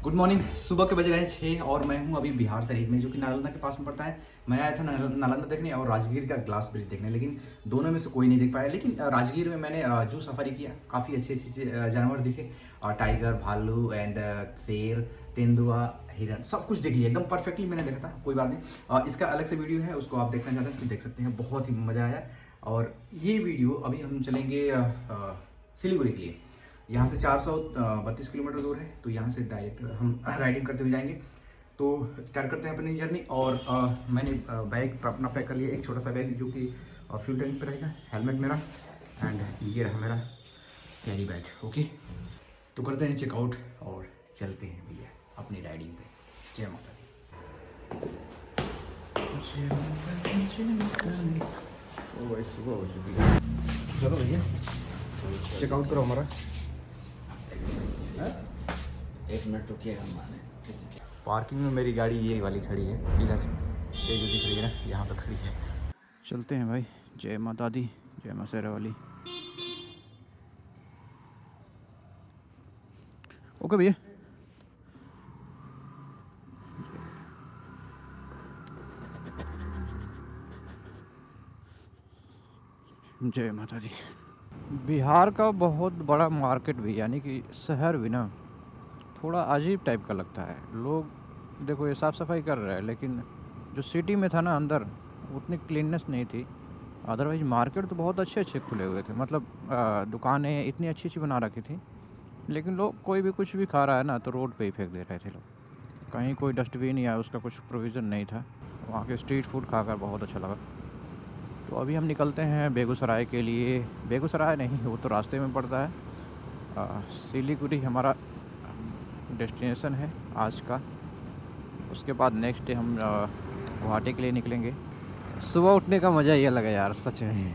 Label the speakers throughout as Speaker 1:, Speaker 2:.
Speaker 1: Good morning. सुबह के बज रहे हैं 6 और मैं हूं अभी बिहार शरीफ में, जो कि नालंदा के पास में पड़ता है। मैं आया था नालंदा देखने और राजगीर का ग्लास ब्रिज देखने, लेकिन दोनों में से कोई नहीं देख पाया। लेकिन राजगीर में मैंने जू सफारी किया, काफ़ी अच्छे अच्छे जानवर दिखे, टाइगर, भालू एंड शेर, तेंदुआ, हिरन, सब कुछ देख लिया। एकदम परफेक्टली मैंने देखा था। कोई बात नहीं, इसका अलग से वीडियो है, उसको आप देखना चाहते हैं तो देख सकते हैं। बहुत ही मज़ा आया। और ये वीडियो अभी हम चलेंगे सिलीगुड़ी के लिए। यहाँ से 432 किलोमीटर दूर है, तो यहाँ से डायरेक्ट हम राइडिंग करते हुए जाएंगे। तो स्टार्ट करते हैं अपनी जर्नी। और मैंने बैग अपना पैक कर लिया, एक छोटा सा बैग जो कि फ्यूल टैंक पे रहेगा, हेलमेट मेरा, एंड ये रहा मेरा कैरी बैग। ओके, तो करते हैं चेकआउट और चलते हैं भैया अपनी राइडिंग पे। जय माता दी। ओ भाई सुबह हो चुकी है, चलो भैया चेकआउट करो हमारा।
Speaker 2: एक मिनट रुकिए, हम माने।
Speaker 1: पार्किंग में मेरी गाड़ी ये वाली खड़ी है, इधर ये जो दिख रही है ना, यहाँ पे खड़ी है। चलते हैं भाई। जय माता दी, जय मां शेरा वाली। ओके भैया। जय माता दी। बिहार का बहुत बड़ा मार्केट भी, यानी कि शहर भी ना थोड़ा अजीब टाइप का लगता है। लोग देखो ये साफ़ सफाई कर रहे हैं, लेकिन जो सिटी में था ना अंदर, उतनी क्लीननेस नहीं थी। अदरवाइज़ मार्केट तो बहुत अच्छे अच्छे खुले हुए थे, मतलब दुकानें इतनी अच्छी अच्छी बना रखी थी। लेकिन लोग कोई भी कुछ भी खा रहा है ना तो रोड पे ही फेंक दे रहे थे लोग। कहीं कोई डस्टबिन या उसका कुछ प्रोविज़न नहीं था। वहाँ के स्ट्रीट फूड खाकर बहुत अच्छा लगा। तो अभी हम निकलते हैं बेगूसराय के लिए। बेगूसराय नहीं, वो तो रास्ते में पड़ता है। सिलीगुड़ी हमारा डेस्टिनेशन है आज का। उसके बाद नेक्स्ट डे हम गुवाहाटी के लिए निकलेंगे। सुबह उठने का मज़ा ही अलग है यार, सच में।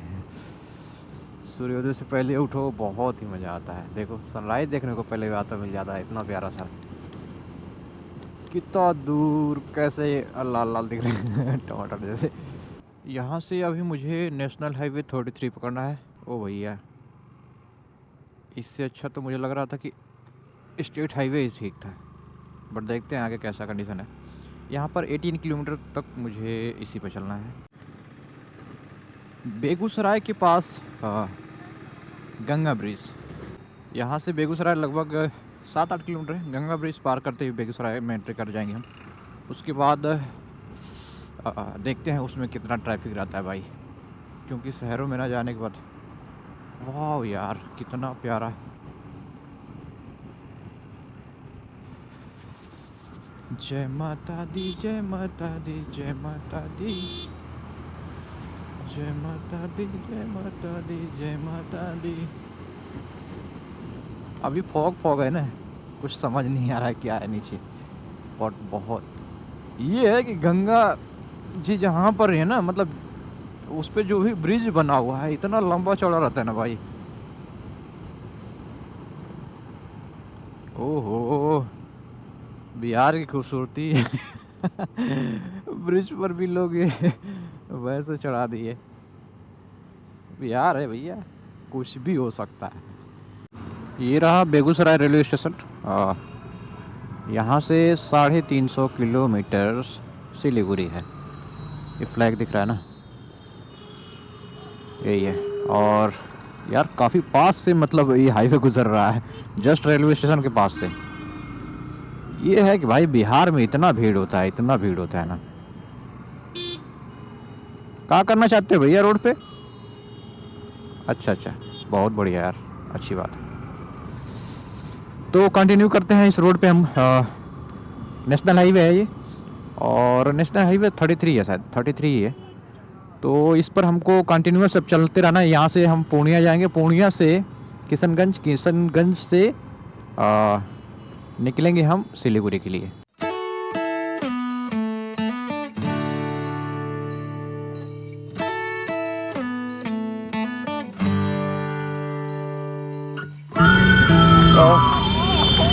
Speaker 1: सूर्योदय से पहले उठो, बहुत ही मज़ा आता है। देखो सनराइज़ देखने को पहले आता मिल जाता है, इतना प्यारा सा। कितना दूर कैसे लाल लाल दिख रहे हैं टमाटर जैसे। यहाँ से अभी मुझे नेशनल हाईवे 33 पकड़ना है। ओ भैया, इससे अच्छा तो मुझे लग रहा था कि स्टेट हाईवे ही ठीक था, बट देखते हैं आगे कैसा कंडीशन है। यहाँ पर 18 किलोमीटर तक मुझे इसी पर चलना है। बेगूसराय के पास गंगा ब्रिज। यहाँ से बेगूसराय लगभग 7-8 किलोमीटर है। गंगा ब्रिज पार करते हुए बेगूसराय में एंट्री कर जाएंगे हम। उसके बाद देखते हैं उसमें कितना ट्रैफिक रहता है भाई, क्योंकि शहरों में ना जाने के बाद, वाह यार कितना प्यारा है। जय माता दी, जय माता दी, जय माता दी, जय माता दी, जय माता दी, जय माता दी। अभी फॉग है ना, कुछ समझ नहीं आ रहा है क्या है नीचे। और बहुत ये है कि गंगा जी जहाँ पर है ना, मतलब उस पे जो भी ब्रिज बना हुआ है इतना लंबा चौड़ा रहता है ना भाई। ओहो, बिहार की खूबसूरती। ब्रिज पर भी लोग ये वैसे चढ़ा दिए। बिहार है भैया, कुछ भी हो सकता है। ये रहा बेगूसराय रेलवे स्टेशन। यहाँ से 350 किलोमीटर सिलीगुड़ी है। ये फ्लैग दिख रहा है ना, यही है। और यार काफ़ी पास से, मतलब ये हाईवे गुजर रहा है जस्ट रेलवे स्टेशन के पास से। ये है कि भाई बिहार में इतना भीड़ होता है, इतना भीड़ होता है ना। कहाँ करना चाहते हो भैया, रोड पे? अच्छा अच्छा, बहुत बढ़िया यार, अच्छी बात है। तो कंटिन्यू करते हैं इस रोड पे हम। नेशनल हाईवे है ये, और नेशनल हाईवे 33 है, शायद 33 ही है। तो इस पर हमको कंटिन्यूअस सब चलते रहना है। यहाँ से हम पूर्णिया जाएंगे, पूर्णिया से किशनगंज, किशनगंज से निकलेंगे हम सिलीगुड़ी के लिए।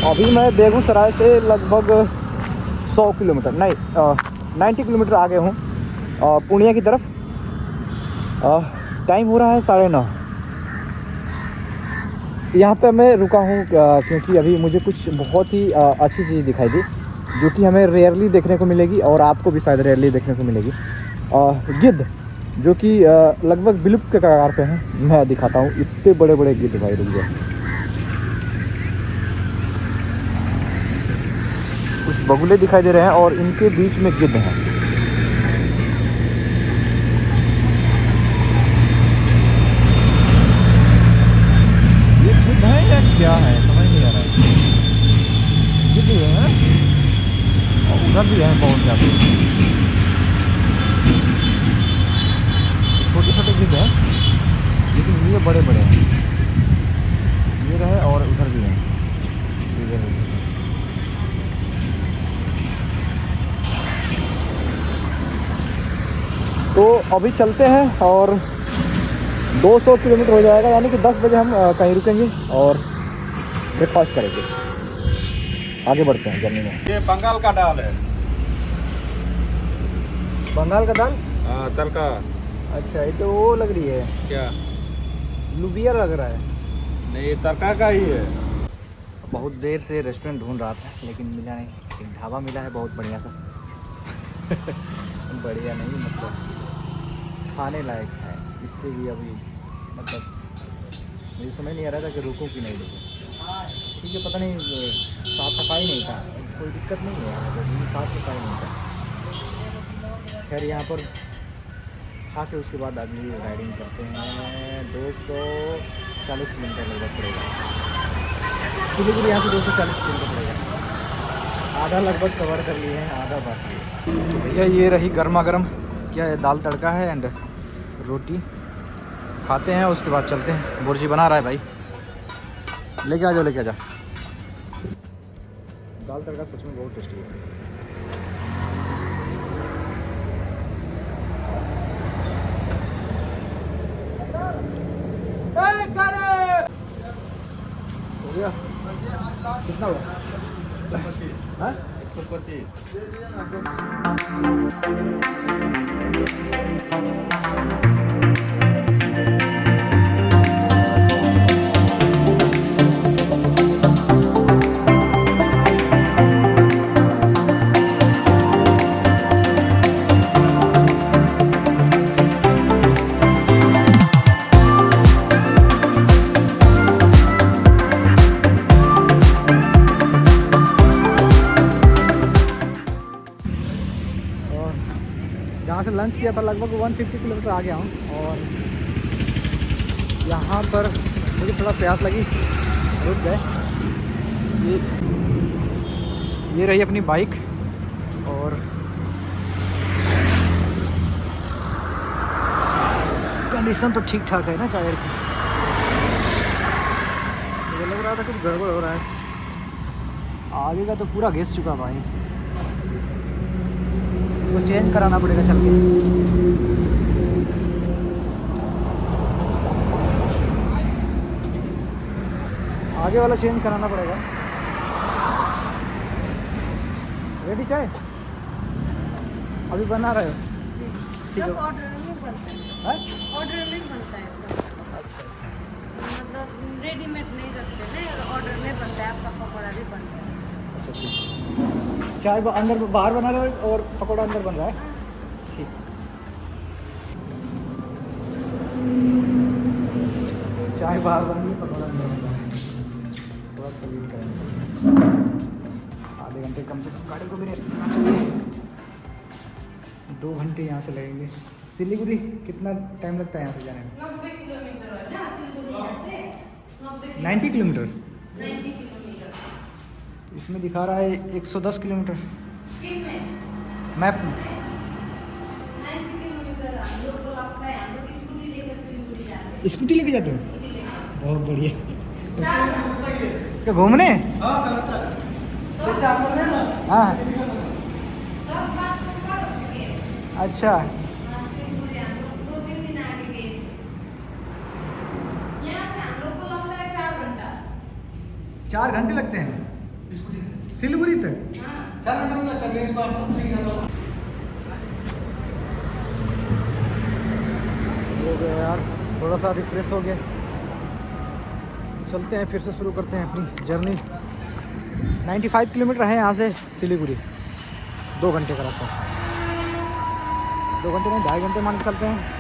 Speaker 1: अभी मैं बेगूसराय से लगभग 100 किलोमीटर नहीं 90 किलोमीटर आगे हूँ पूर्णिया की तरफ। टाइम हो रहा है 9:30। यहाँ पे मैं रुका हूँ क्योंकि अभी मुझे कुछ बहुत ही अच्छी चीज़ दिखाई दी, जो कि हमें रेयरली देखने को मिलेगी और आपको भी शायद रेयरली देखने को मिलेगी। गिद्ध, जो कि लगभग विलुप्त के कगार पे हैं। मैं दिखाता हूँ, इतने बड़े बड़े गिद्ध भाई, रुक जाओ। कुछ बगुले दिखाई दे रहे हैं और इनके बीच में गिद्ध हैं। ये गिद्ध है या क्या है, समझ नहीं आ रहा है। गिद्ध है और उधर भी है बहुत ज़्यादा। छोटे छोटे गिद्ध हैं, लेकिन ये बड़े बड़े हैं। ये रहे और उधर भी हैं। तो अभी चलते हैं और 200 किलोमीटर हो जाएगा, यानी कि 10 बजे हम कहीं रुकेंगे और ब्रेकफास्ट करेंगे। आगे बढ़ते हैं जर्नी में।
Speaker 3: ये बंगाल का दाल है।
Speaker 1: बंगाल का दाल?
Speaker 3: हाँ, तड़का।
Speaker 1: अच्छा, ये तो वो लग रही है,
Speaker 3: क्या?
Speaker 1: लुबिया लग रहा है।
Speaker 3: नहीं, ये तड़का का ही है।
Speaker 1: बहुत देर से रेस्टोरेंट ढूंढ रहा था, लेकिन मिला नहीं। एक ढाबा मिला है बहुत बढ़िया सा। बढ़िया नहीं, मतलब खाने लायक है। इससे भी अभी मतलब मुझे समझ नहीं आ रहा था कि रुकूं कि नहीं रुकूं। ठीक है, पता नहीं, साफ़ सफाई नहीं था। कोई दिक्कत नहीं है, मतलब साफ़ सफाई नहीं था। खैर, यहाँ पर खा के उसके बाद अगली राइडिंग करते हैं। 240 किलोमीटर लगभग पड़ेगा। सिलीगुड़ी यहाँ से 240 किलोमीटर पड़ेगा। आधा लगभग कवर कर लिए हैं, आधा बाकी है। तो भैया ये रही गर्मा गर्म, क्या है, दाल तड़का है एंड रोटी। खाते हैं, उसके बाद चलते हैं। बुर्जी बना रहा है भाई, लेके आ जाओ, लेके आ जाओ। दाल तड़का सच में बहुत टेस्टी है। हो गया? कितना हुआ?
Speaker 3: 125।
Speaker 1: जहाँ से लंच किया था लगभग 150 किलोमीटर आ गया हूँ। और यहाँ पर मुझे थोड़ा प्यास लगी, रुक गए। ये रही अपनी बाइक और कंडीशन तो ठीक ठाक है ना टायर की। मुझे लग रहा था कुछ गड़बड़ हो रहा है। आगे का तो पूरा घिस चुका भाई, इसको चेंज कराना पड़ेगा चल के। आगे वाला चेंज कराना पड़ेगा। रेडी चाय अभी बना रहे हो? ठीक है।
Speaker 4: ऑर्डर में बनता है। ऑर्डर में बनता है सब।
Speaker 1: अच्छा,
Speaker 4: मतलब रेडीमेड नहीं रखते हैं, ऑर्डर में बनता है। आपका पकौड़ा भी बनता है।
Speaker 1: अच्छा ठीक। चाय अंदर बाहर बना रहे हो और पकौड़ा अंदर बन रहा है? ठीक। चाय बाहर बन रही है, पकौड़ा अंदर बन रहा है। थोड़ा सा वेट करेंगे, आधे घंटे कम से कम गाड़ी को भी नहीं चाहिए। 2 घंटे यहाँ से लगेंगे। सिलीगुड़ी कितना टाइम लगता है यहाँ से जाने में?
Speaker 4: 90 किलोमीटर है ना सिलीगुड़ी यहाँ से।
Speaker 1: 90 किलोमीटर?
Speaker 4: 90 किलोमीटर।
Speaker 1: इसमें दिखा रहा है 110 किलोमीटर
Speaker 4: किसमें?
Speaker 1: मैप में।
Speaker 4: 90 किलोमीटर हम लोग को लगता है। हम लोग स्कूटी लेकर सिलीगुड़ी जाते हैं।
Speaker 1: स्कूटी लेके जाते हो? बहुत बढ़िया। क्या घूमने? हाँ।
Speaker 4: 10 से ऊपर हो चुके हैं।
Speaker 1: अच्छा,
Speaker 4: सिलीगुड़ी हम लोग 2-3 दिन आगे गए। यहाँ से हम लोग को लगता है 4 घंटा।
Speaker 1: 4 घंटे लगते हैं सिलीगुड़ी तक?
Speaker 2: 4 घंटे में चल रहे इसको आस्ते से लेके जाता हूँ।
Speaker 1: हो गया यार, थोड़ा सा रिफ्रेश हो गया।
Speaker 5: चलते हैं, फिर से शुरू करते हैं अपनी जर्नी। 95 किलोमीटर है यहाँ से सिलीगुड़ी, 2 घंटे का रास्ता। 2 घंटे नहीं, 2.5 घंटे मान के चलते हैं।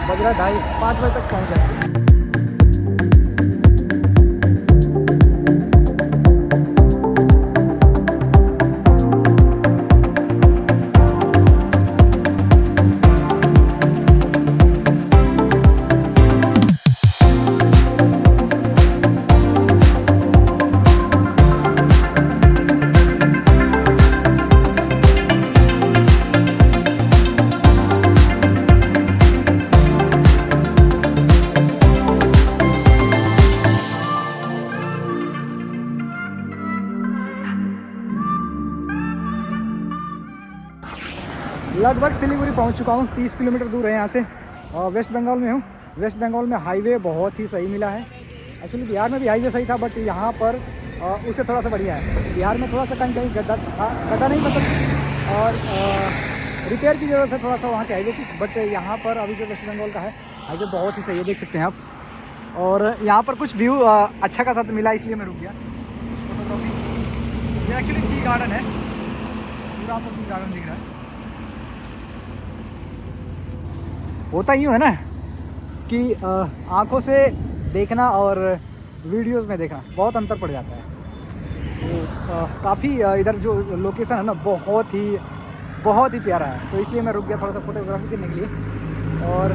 Speaker 5: बज रहा 2:30-5 बजे तक पहुँच जाएंगे। लगभग सिलीगुड़ी पहुंच चुका हूं। 30 किलोमीटर दूर है यहाँ से, और वेस्ट बंगाल में हूँ। वेस्ट बंगाल में हाईवे बहुत ही सही मिला है। एक्चुअली बिहार में भी हाईवे सही था, बट यहाँ पर उससे थोड़ा सा बढ़िया है। बिहार में थोड़ा सा कहीं कहीं गड्ढा था, गड्ढा नहीं मतलब, और रिपेयर की ज़रूरत है थोड़ा सा वहाँ के हाईवे की। बट यहाँ पर अभी जो वेस्ट बंगाल का है हाईवे बहुत ही सही है, देख सकते हैं आप। और यहाँ पर कुछ व्यू अच्छा खासा मिला, इसलिए मैं रुक गया फोटोग्राफी। ये एक्चुअली टी गार्डन है, पूरा आपको टी गार्डन दिख रहा है। होता यूँ है ना कि आँखों से देखना और वीडियोस में देखना बहुत अंतर पड़ जाता है। तो काफ़ी इधर जो लोकेशन है ना बहुत ही प्यारा है, तो इसलिए मैं रुक गया थोड़ा सा फोटोग्राफी करने के लिए और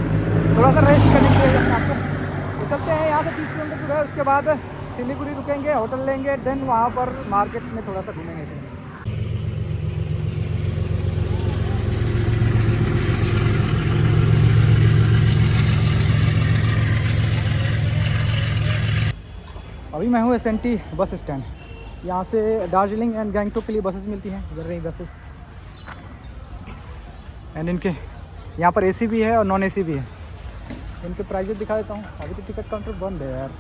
Speaker 5: थोड़ा सा रेस्ट करने के लिए आपको। तो चलते हैं, यहाँ से 30 किलोमीटर दूर है। उसके बाद सिलीगुड़ी रुकेंगे, होटल लेंगे, देन वहाँ पर मार्केट में थोड़ा सा घूमेंगे फिर। अभी मैं हूँ SNT बस स्टैंड। यहाँ से दार्जिलिंग एंड गैंगटोक के लिए बसेस मिलती हैं, इधर रही बसेस। एंड इनके यहाँ पर AC भी है और नॉन AC भी है। इनके प्राइजेस दिखा देता हूँ। अभी तो टिकट काउंटर बंद है यार,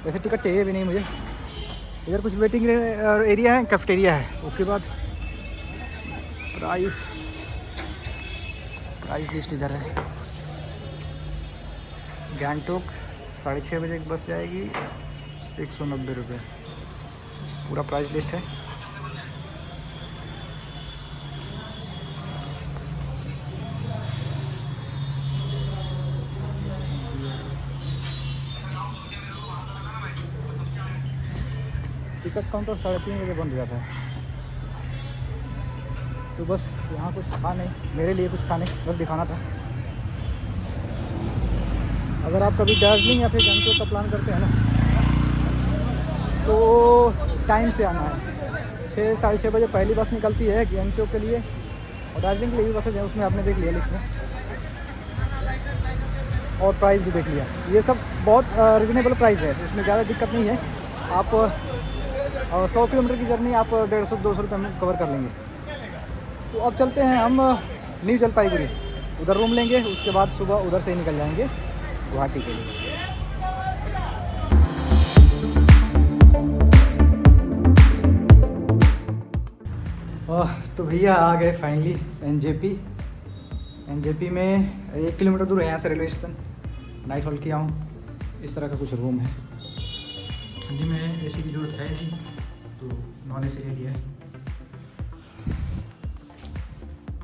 Speaker 5: वैसे टिकट चाहिए भी नहीं मुझे। इधर कुछ वेटिंग एरिया है, कैफेटेरिया है। उसके बाद प्राइस लिस्ट इधर है। गैंगटोक 6:30 बजे की बस जाएगी, 190 रुपये पूरा प्राइस लिस्ट है। टिकट काउंटर 3:30 बजे बंद हो जाता है। तो बस यहाँ कुछ था नहीं, मेरे लिए कुछ था नहीं, बस दिखाना था। अगर आप कभी दार्जिलिंग या फिर गैंगटोक का प्लान करते हैं ना, तो टाइम से आना है। 6-6:30 बजे पहली बस निकलती है गैंगटोक के लिए, और दार्जिलिंग के लिए भी बसें हैं, उसमें आपने देख लिया लिस्ट में, और प्राइस भी देख लिया। ये सब बहुत रिजनेबल प्राइस है, इसमें ज़्यादा दिक्कत नहीं है। आप 100 किलोमीटर की जर्नी आप 150-200 रुपये में कवर कर लेंगे। तो अब चलते हैं हम न्यू जलपाईगुड़ी, उधर रूम लेंगे। उसके बाद सुबह उधर से ही निकल जाएंगे गुवाहाटी के लिए। तो भैया आ गए फाइनली एनजेपी में 1 किलोमीटर दूर है यहाँ से रेलवे स्टेशन। नाइट हॉल्ट किया हूँ, इस तरह का कुछ रूम है। ठंडी में AC की जरूरत है नहीं, तो नॉन AC ले लिया है।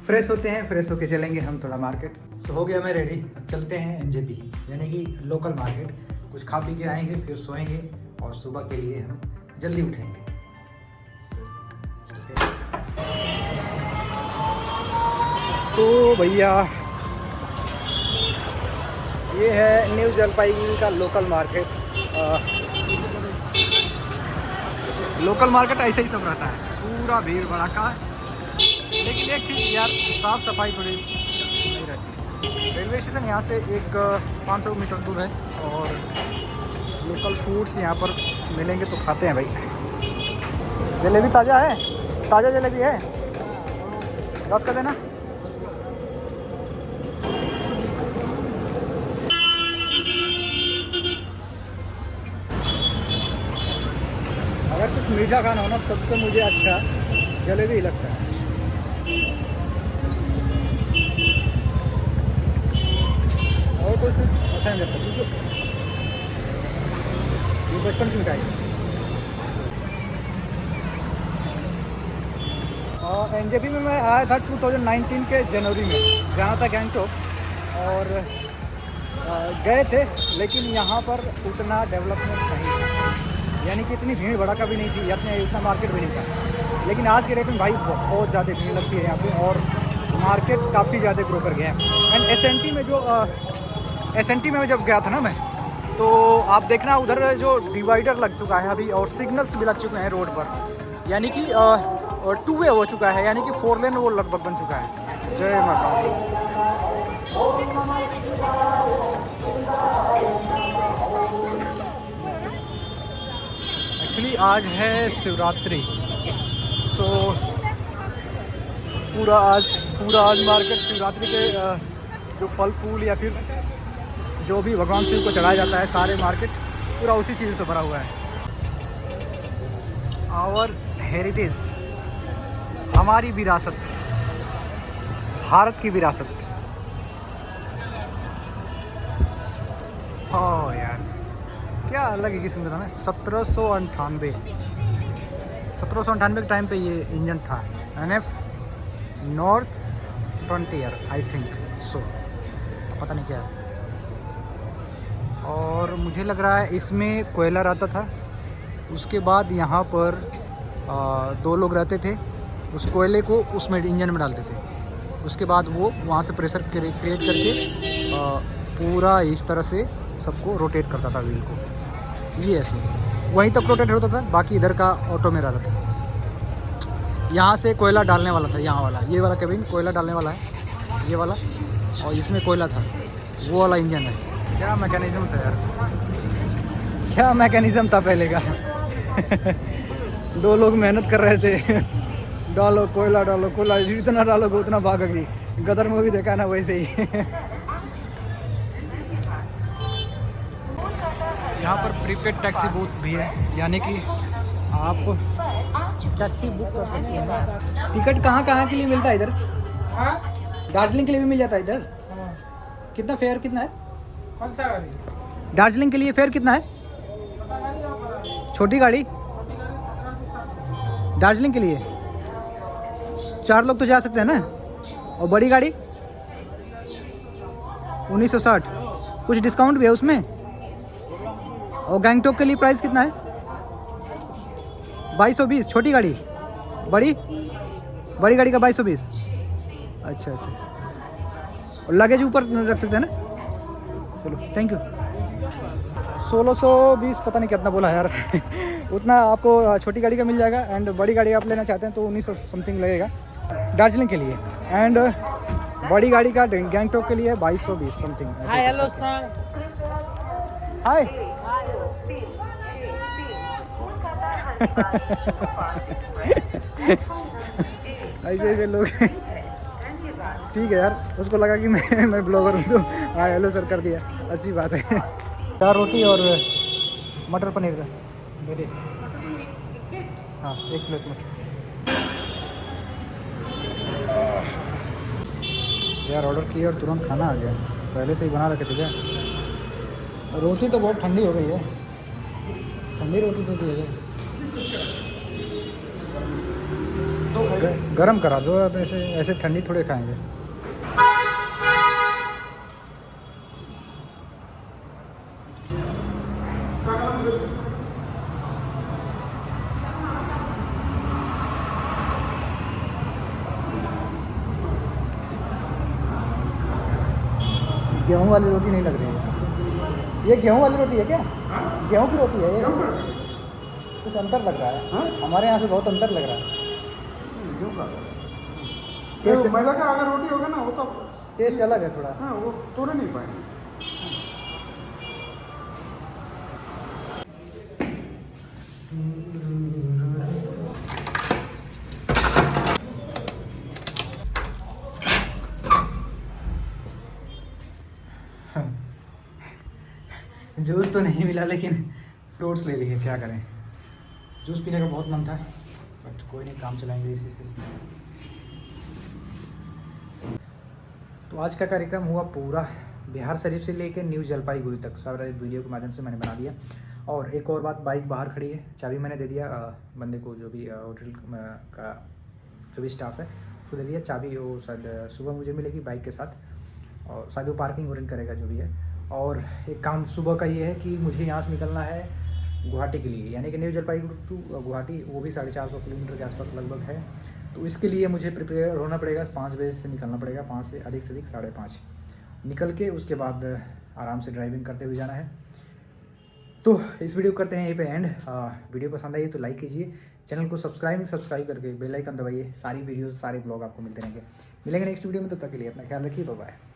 Speaker 5: फ्रेश होते हैं, फ्रेश होके चलेंगे हम थोड़ा मार्केट। सो हो गया मैं रेडी, अब चलते हैं एनजेपी यानी कि लोकल मार्केट। कुछ खा पी के आएंगे, फिर सोएंगे, और सुबह के लिए हम जल्दी उठेंगे। चलते हैं। तो भैया ये है न्यू जलपाईगुड़ी का लोकल मार्केट। लोकल मार्केट ऐसे ही सब रहता है, पूरा भीड़ भड़ाका। लेकिन एक चीज़ यार, साफ़ सफाई थोड़ी नहीं रहती। रेलवे स्टेशन यहाँ से एक 500 मीटर दूर है, और लोकल फूड्स यहाँ पर मिलेंगे तो खाते हैं भाई। जलेबी ताज़ा है, ताज़ा जलेबी है, 10 का देना। अगर कुछ मीठा खाना हो ना, सबसे मुझे अच्छा जलेबी ही लगता है। और कुछ अच्छा नहीं लगता, क्योंकि ये बचपन की मिठाई है। और एनजेपी में मैं आया था 2019 के जनवरी में, जाना था गैंगटॉक और गए थे, लेकिन यहाँ पर उतना डेवलपमेंट नहीं था, यानी कि इतनी भीड़ भड़का भी नहीं थी, इतना मार्केट भी नहीं था। लेकिन आज के डेट में भाई बहुत ज़्यादा भीड़ लगती है यहाँ पे और मार्केट काफ़ी ज़्यादा ग्रो कर गया है। एंड एसएनटी में जब गया था ना मैं, तो आप देखना उधर जो डिवाइडर लग चुका है अभी और सिग्नल्स भी लग चुके हैं रोड पर, यानी कि 2 वे हो चुका है, यानी कि 4 लेन वो लगभग बन चुका है। जय माता दी। एक्चुअली आज है शिवरात्रि, सो पूरा आज मार्केट शिवरात्रि के जो फल फूल या फिर जो भी भगवान शिव को चढ़ाया जाता है, सारे मार्केट पूरा उसी चीज़ से भरा हुआ है। आवर हेरिटेज, हमारी विरासत, भारत की विरासत। हाँ यार, क्या अलग ही किस्म का था ना। 1798 के टाइम पे ये इंजन था, NF north frontier, I think so, पता नहीं क्या है। और मुझे लग रहा है इसमें कोयला रहता था, उसके बाद यहाँ पर 2 लोग रहते थे, उस कोयले को उसमें इंजन में डालते थे, उसके बाद वो वहाँ से प्रेशर क्रिएट करके पूरा इस तरह से सबको रोटेट करता था व्हील को। ये ऐसे वहीं तक रोटेट होता था, बाकी इधर का ऑटो में रहता था। यहाँ से कोयला डालने वाला था, यहाँ वाला, ये वाला केबिन कोयला डालने वाला है, ये वाला, और इसमें कोयला था, वो वाला इंजन है। क्या मैकेनिज़्म था यार, क्या मैकेनिज़्म था पहले का। 2 लोग मेहनत कर रहे थे, डालो कोयला, जितना डालोगे उतना भागेगी। गदर मूवी देखा ना, वैसे ही। यहाँ पर प्रीपेड टैक्सी बूथ भी है, यानी कि आप टैक्सी बुक कर सकते हैं। टिकट कहाँ के लिए मिलता है इधर? दार्जिलिंग के लिए भी मिल जाता है इधर? कितना फेयर कितना है?
Speaker 2: कौन सा गाड़ी?
Speaker 5: दार्जिलिंग के लिए फेयर कितना है? छोटी गाड़ी दार्जिलिंग के लिए 4 लोग तो जा सकते हैं ना, और बड़ी गाड़ी 1960। कुछ डिस्काउंट भी है उसमें। और गैंगटॉक के लिए प्राइस कितना है? 2220। छोटी गाड़ी, बड़ी गाड़ी का 2220। अच्छा। और लगेज ऊपर रख सकते हैं ना? चलो थैंक यू। 1620 पता नहीं कितना बोला यार। उतना आपको छोटी गाड़ी का मिल जाएगा, एंड बड़ी गाड़ी आप लेना चाहते हैं तो 1900 समथिंग लगेगा दार्जिलिंग के लिए, एंड बड़ी गाड़ी का गैंगटॉक के लिए 2220 something.
Speaker 2: Hi hello sir.
Speaker 5: Hi. ऐसे लोग। ठीक है यार, उसको लगा कि मैं ब्लॉगर हूँ तो हाय हेलो सर कर दिया, अच्छी बात है। 4 रोटी और मटर पनीर का दे दे। हाँ 1 प्लेट में। यार ऑर्डर किया और तुरंत खाना आ गया, पहले से ही बना रखे थे क्या? रोटी तो बहुत ठंडी हो गई है, ठंडी रोटी तो दी है तो गरम करा दो आप, ऐसे ठंडी थोड़े खाएंगे। गेहूं वाली रोटी नहीं लग रही है। ये गेहूं वाली रोटी है क्या? गेहूं की रोटी है ये? कुछ अंतर लग रहा है। हमारे यहाँ से बहुत अंतर लग रहा है।
Speaker 2: टेस्ट मैदा का अगर रोटी होगा ना वो तो
Speaker 5: टेस्ट अलग है थोड़ा।
Speaker 2: हाँ वो तोड़ नहीं पाएंगे।
Speaker 5: जूस तो नहीं मिला, लेकिन फ्रूट्स ले लिए, क्या करें। जूस पीने का बहुत मन था, बट कोई नहीं, काम चलाएंगे इसी से। तो आज का कार्यक्रम हुआ पूरा, बिहार शरीफ से लेकर न्यू जलपाईगुड़ी तक सारा वीडियो के माध्यम से मैंने बना दिया। और एक और बात, बाइक बाहर खड़ी है, चाबी मैंने दे दिया बंदे को, जो भी होटल का जो भी स्टाफ है उसको दे दिया चाबी। वो शायद सुबह मुझे मिलेगी बाइक के साथ, और शायद वो पार्किंग वॉरेंट करेगा जो भी है। और एक काम सुबह का ये है कि मुझे यहाँ से निकलना है गुवाहाटी के लिए, यानी कि न्यू जलपाईगुड़ी टू गुवाहाटी, वो भी 450 किलोमीटर के आसपास लगभग है। तो इसके लिए मुझे प्रिपेयर होना पड़ेगा, 5 बजे से निकलना पड़ेगा, 5 से अधिक 5:30 निकल के उसके बाद आराम से ड्राइविंग करते हुए जाना है। तो इस वीडियो करते हैं यहीं पे एंड। वीडियो पसंद आई तो लाइक कीजिए, चैनल को सब्सक्राइब करके बेल आइकन दबाइए, सारी वीडियोस सारे ब्लॉग आपको मिलते रहेंगे। मिलेंगे नेक्स्ट वीडियो में, तब तक के लिए अपना ख्याल रखिए, बाय बाय।